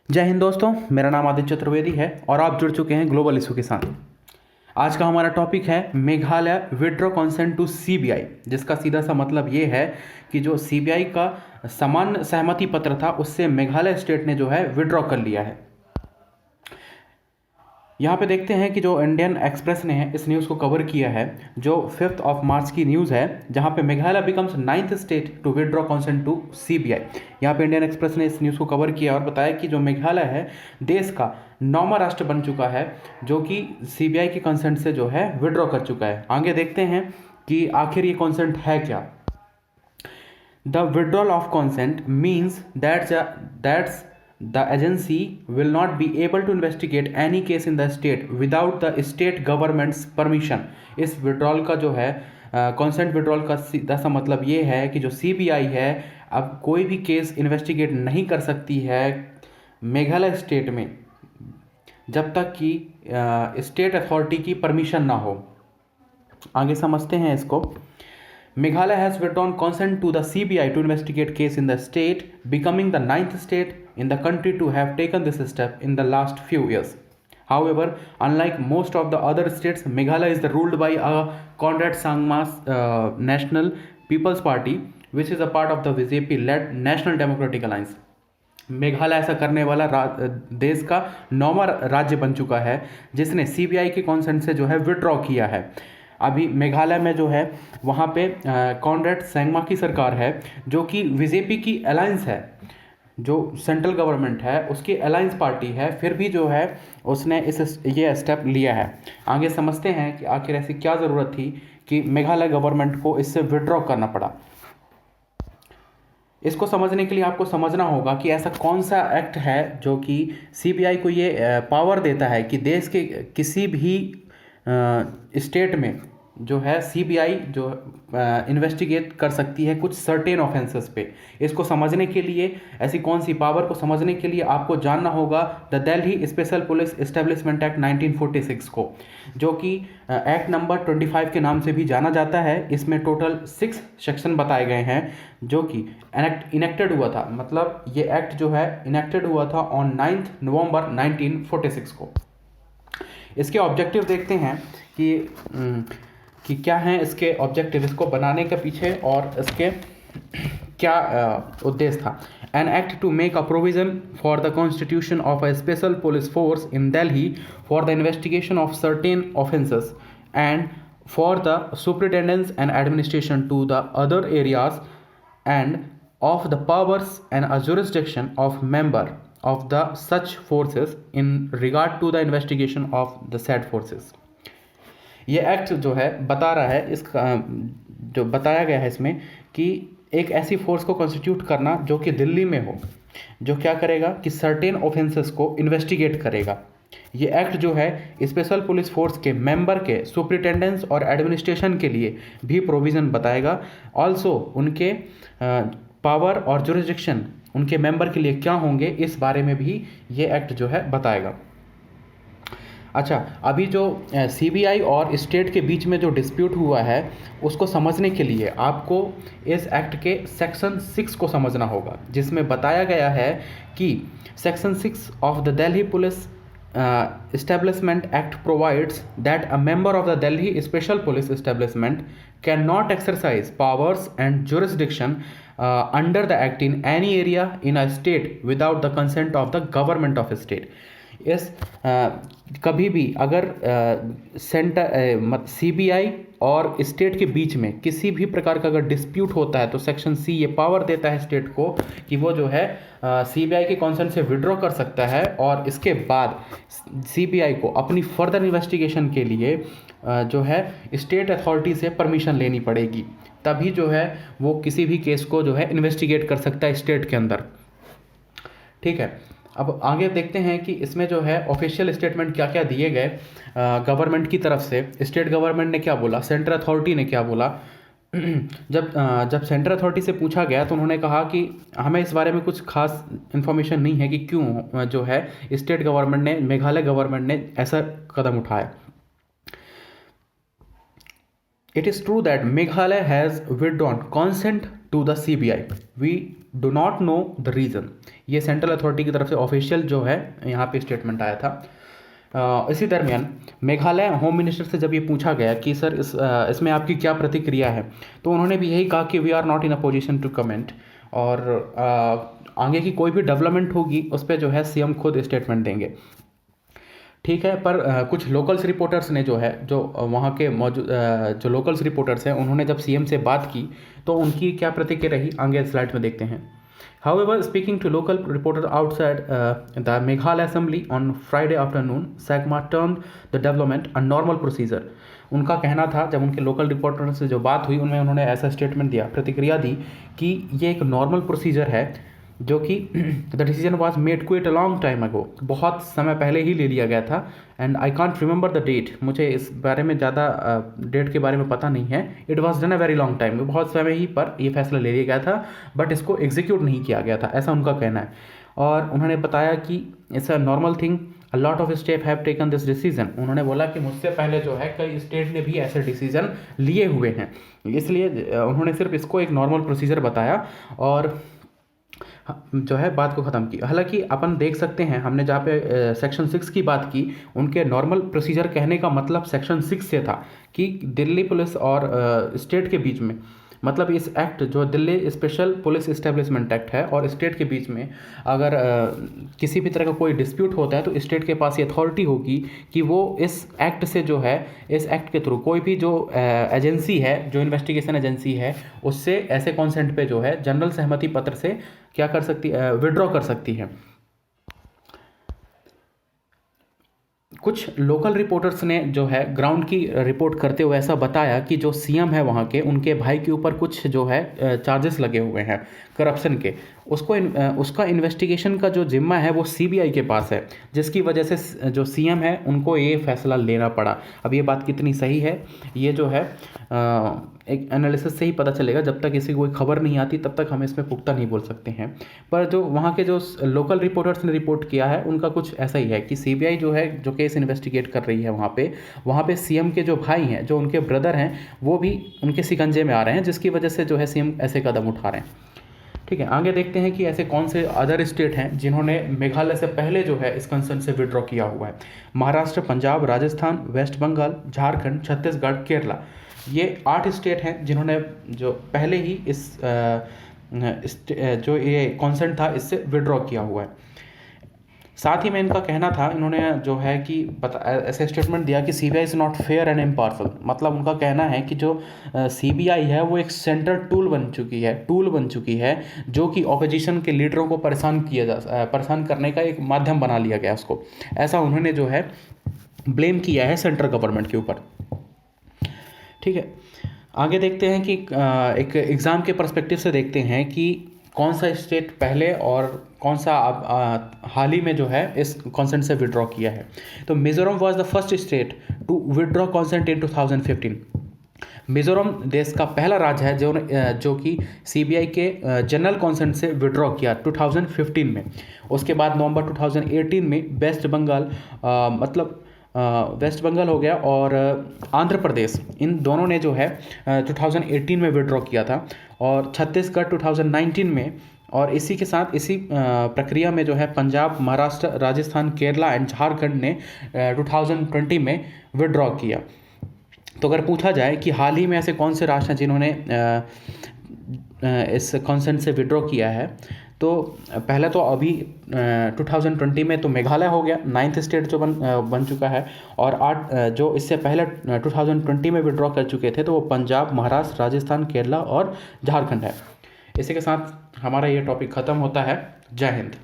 जय हिंद दोस्तों, मेरा नाम आदित्य चतुर्वेदी है और आप जुड़ चुके हैं ग्लोबल इशू के साथ। आज का हमारा टॉपिक है Meghalaya withdraw consent to CBI, जिसका सीधा सा मतलब ये है कि जो सीबीआई का सामान्य सहमति पत्र था उससे मेघालय स्टेट ने जो है विड्रॉ कर लिया है। यहाँ पे देखते हैं कि जो इंडियन एक्सप्रेस ने इस न्यूज़ को कवर किया है, जो 5 मार्च की न्यूज़ है, जहाँ पे Meghalaya becomes 9th state to withdraw consent to CBI. यहाँ पे इंडियन एक्सप्रेस ने इस न्यूज़ को कवर किया और बताया कि जो मेघालय है देश का 9वां राष्ट्र बन चुका है जो कि सीबीआई के कंसेंट से जो है विड्रॉ कर चुका है। आगे देखते हैं कि आखिर ये कंसेंट है क्या। The withdrawal of consent means that the agency will not be able to investigate any case in the state without the state government's permission। इस विड्रॉल का जो है consent विड्रॉल का सीधा सा मतलब ये है कि जो सीबीआई है अब कोई भी केस इन्वेस्टिगेट नहीं कर सकती है मेघालय स्टेट में जब तक कि स्टेट अथॉरिटी की परमिशन ना हो। आगे समझते हैं इसको। Meghalaya has withdrawn consent to the CBI to investigate case in the state, becoming the 9th state in the country to have taken this step in the last few years. However, unlike most of the other states, Meghalaya is ruled by a Conrad Sangma's National People's Party, which is a part of the BJP-led National Democratic Alliance. Meghalaya ऐसा करने वाला देश का 9वां राज्य बन चुका है जिसने सीबीआई के कॉन्सेंट से जो है विड्रॉ किया है। अभी मेघालय में जो है वहाँ पे कॉनरेड सैंगमा की सरकार है जो कि बीजेपी की अलायंस है, जो सेंट्रल गवर्नमेंट है उसकी अलायंस पार्टी है, फिर भी जो है उसने ये स्टेप लिया है। आगे समझते हैं कि आखिर ऐसी क्या ज़रूरत थी कि मेघालय गवर्नमेंट को इससे विड्रॉ करना पड़ा। इसको समझने के लिए आपको समझना होगा कि ऐसा कौन सा एक्ट है जो कि सीबीआई को ये पावर देता है कि देश के किसी भी स्टेट में जो है सीबीआई जो इन्वेस्टिगेट कर सकती है कुछ सर्टेन ऑफेंसेस पे। इसको समझने के लिए ऐसी कौन सी पावर को समझने के लिए आपको जानना होगा the Delhi special police establishment act 1946 को, जो कि एक्ट नंबर 25 के नाम से भी जाना जाता है। इसमें टोटल 6 सेक्शन बताए गए हैं जो कि इनेक्टेड हुआ था, मतलब ये एक्ट जो है इनेक्टेड हुआ था ऑन 9 नवंबर 1946 को। इसके ऑब्जेक्टिव देखते हैं कि क्या हैं इसके ऑब्जेक्टिव, इसको बनाने के पीछे और इसके क्या उद्देश्य था। An act to make a provision for the constitution of a special police force in Delhi for the investigation of certain offences and for the superintendence and administration to the other areas and of the powers and a jurisdiction of member of the such forces in regard to the investigation of the said forces। ये act जो है बता रहा है, इसका जो बताया गया है इसमें कि एक ऐसी फोर्स को कॉन्स्टिट्यूट करना जो कि दिल्ली में हो, जो क्या करेगा कि सर्टेन ऑफेंसेस को इन्वेस्टिगेट करेगा। ये एक्ट जो है स्पेशल पुलिस फोर्स के मेंबर के सुपरिटेंडेंस और एडमिनिस्ट्रेशन के लिए भी प्रोविज़न बताएगा। ऑल्सो उनके पावर और जुरिस्डिक्शन उनके मेंबर के लिए क्या होंगे इस बारे में भी ये एक्ट जो है बताएगा। अच्छा, अभी जो सीबीआई और स्टेट के बीच में जो डिस्प्यूट हुआ है उसको समझने के लिए आपको इस एक्ट के सेक्शन 6 को समझना होगा, जिसमें बताया गया है कि section 6 of the Delhi police Establishment Act provides that a member of the Delhi Special Police Establishment cannot exercise powers and jurisdiction under the act in any area in a state without the consent of the government of a state। इस कभी भी अगर CBI और state के बीच में किसी भी प्रकार का अगर डिस्प्यूट होता है तो सेक्शन सी ये पावर देता है स्टेट को कि वो जो है सीबीआई के कंसर्न से विड्रॉ कर सकता है और इसके बाद सीबीआई को अपनी फर्दर इन्वेस्टिगेशन के लिए जो है स्टेट अथॉरिटी से परमिशन लेनी पड़ेगी, तभी जो है वो किसी भी केस को जो है इन्वेस्टिगेट कर सकता है स्टेट के अंदर। ठीक है, अब आगे देखते हैं कि इसमें जो है ऑफिशियल स्टेटमेंट क्या क्या दिए गए गवर्नमेंट की तरफ से। स्टेट गवर्नमेंट ने क्या बोला, सेंट्रल अथॉरिटी ने क्या बोला। जब सेंट्रल अथॉरिटी से पूछा गया तो उन्होंने कहा कि हमें इस बारे में कुछ खास इन्फॉर्मेशन नहीं है कि क्यों जो है स्टेट गवर्नमेंट ने, मेघालय गवर्नमेंट ने ऐसा कदम उठाया। It is true that Meghalaya has withdrawn consent to the CBI, we do not know the reason. ये सेंट्रल अथॉरिटी की तरफ से ऑफिशियल जो है यहाँ पे स्टेटमेंट आया था। इसी दरमियान मेघालय होम मिनिस्टर से जब ये पूछा गया कि सर इसमें आपकी क्या प्रतिक्रिया है, तो उन्होंने भी यही कहा कि we are not in a position to comment, और आगे की कोई भी डेवलपमेंट होगी उस पर जो है CM खुद स्टेटमेंट देंगे। ठीक है, पर कुछ लोकल्स रिपोर्टर्स ने जो है, जो वहाँ के मौजूद जो लोकल्स रिपोर्टर्स हैं, उन्होंने जब CM से बात की तो उनकी क्या प्रतिक्रिया रही आगे स्लाइड में देखते हैं। However, speaking to local reporters outside the Meghalaya Assembly on Friday afternoon, SAGMA termed the development a normal procedure. उनका कहना था, जब उनके लोकल रिपोर्टर से जो बात हुई उनमें उन्होंने ऐसा स्टेटमेंट दिया, प्रतिक्रिया दी कि ये एक नॉर्मल प्रोसीजर है, जो कि the decision was made quite a long time ago, बहुत समय पहले ही ले लिया गया था। And I can't remember the date, मुझे इस बारे में ज़्यादा डेट के बारे में पता नहीं है। It was done a very long time, बहुत समय ही पर यह फैसला ले लिया गया था, बट इसको एग्जीक्यूट नहीं किया गया था, ऐसा उनका कहना है। और उन्होंने बताया कि it's a normal thing, a lot of state have taken this decision. उन्होंने बोला कि मुझसे पहले जो है कई स्टेट ने भी ऐसे डिसीजन लिए हुए हैं, इसलिए उन्होंने सिर्फ इसको एक नॉर्मल प्रोसीजर बताया और जो है बात को ख़त्म की। हालांकि अपन देख सकते हैं, हमने जहाँ पे सेक्शन 6 की बात की, उनके नॉर्मल प्रोसीजर कहने का मतलब सेक्शन 6 से था कि दिल्ली पुलिस और स्टेट के बीच में, मतलब इस एक्ट जो Delhi special police establishment act है और स्टेट के बीच में अगर किसी भी तरह का कोई डिस्प्यूट होता है तो स्टेट के पास ये अथॉरिटी होगी कि वो इस एक्ट से जो है, इस एक्ट के थ्रू कोई भी जो एजेंसी है, जो इन्वेस्टिगेशन एजेंसी है, उससे ऐसे कॉन्सेंट पे जो है जनरल सहमति पत्र से क्या कर सकती है, विड्रॉ कर सकती है। कुछ लोकल रिपोर्टर्स ने जो है ग्राउंड की रिपोर्ट करते हुए ऐसा बताया कि जो CM है वहाँ के, उनके भाई के ऊपर कुछ जो है चार्जेस लगे हुए हैं करप्शन के, उसका इन्वेस्टिगेशन का जो जिम्मा है वो CBI के पास है, जिसकी वजह से जो CM है उनको ये फैसला लेना पड़ा। अब ये बात कितनी सही है, ये जो है एक एनालिसिस से ही पता चलेगा, जब तक इसी कोई खबर नहीं आती तब तक हम इसमें पुख्ता नहीं बोल सकते हैं। पर जो वहाँ के जो लोकल रिपोर्टर्स ने रिपोर्ट किया है उनका कुछ ऐसा ही है कि CBI जो है, जो केस इन्वेस्टिगेट कर रही है वहाँ पे CM के जो भाई हैं, जो उनके ब्रदर हैं, वो भी उनके शिकंजे में आ रहे हैं, जिसकी वजह से जो है CM ऐसे कदम उठा रहे हैं। ठीक है, आगे देखते हैं कि ऐसे कौन से अदर स्टेट हैं जिन्होंने मेघालय से पहले जो है इस कंसर्न से विड्रॉ किया हुआ है। महाराष्ट्र, पंजाब, राजस्थान, वेस्ट बंगाल, झारखंड, छत्तीसगढ़, केरला, ये 8 स्टेट हैं जिन्होंने जो पहले ही जो ये कॉन्सेंट था इससे विड्रॉ किया हुआ है। साथ ही में इनका कहना था, इन्होंने जो है कि ऐसे स्टेटमेंट दिया कि CBI is not fair and impartial, मतलब उनका कहना है कि जो CBI है वो एक सेंट्रल टूल बन चुकी है जो कि ऑपोजिशन के लीडरों को परेशान करने का एक माध्यम बना लिया गया उसको, ऐसा उन्होंने जो है ब्लेम किया है सेंट्रल गवर्नमेंट के ऊपर। ठीक है, आगे देखते हैं कि एक एग्ज़ाम के पर्सपेक्टिव से देखते हैं कि कौन सा स्टेट पहले और कौन सा हाल ही में जो है इस कॉन्सेंट से विड्रॉ किया है। तो Mizoram was the first state to withdraw consent in 2015। Mizoram देश का पहला राज्य है जो कि CBI के जनरल कॉन्सेंट से विड्रॉ किया 2015 में। उसके बाद नवंबर 2018 में वेस्ट बंगाल हो गया और आंध्र प्रदेश, इन दोनों ने जो है 2018 में विड्रॉ किया था, और छत्तीसगढ़ 2019 में, और इसी के साथ इसी प्रक्रिया में जो है पंजाब, महाराष्ट्र, राजस्थान, केरला एंड झारखंड ने 2020 में विड्रॉ किया। तो अगर पूछा जाए कि हाल ही में ऐसे कौन से राष्ट्र हैं जिन्होंने इस कॉन्सेंट से विड्रॉ किया है, तो पहले तो अभी 2020 में तो मेघालय हो गया, 9th स्टेट जो बन चुका है, और 8 जो इससे पहले 2020 में विड्रॉ कर चुके थे तो वो पंजाब, महाराष्ट्र, राजस्थान, केरला और झारखंड है। इसी के साथ हमारा ये टॉपिक ख़त्म होता है। जय हिंद।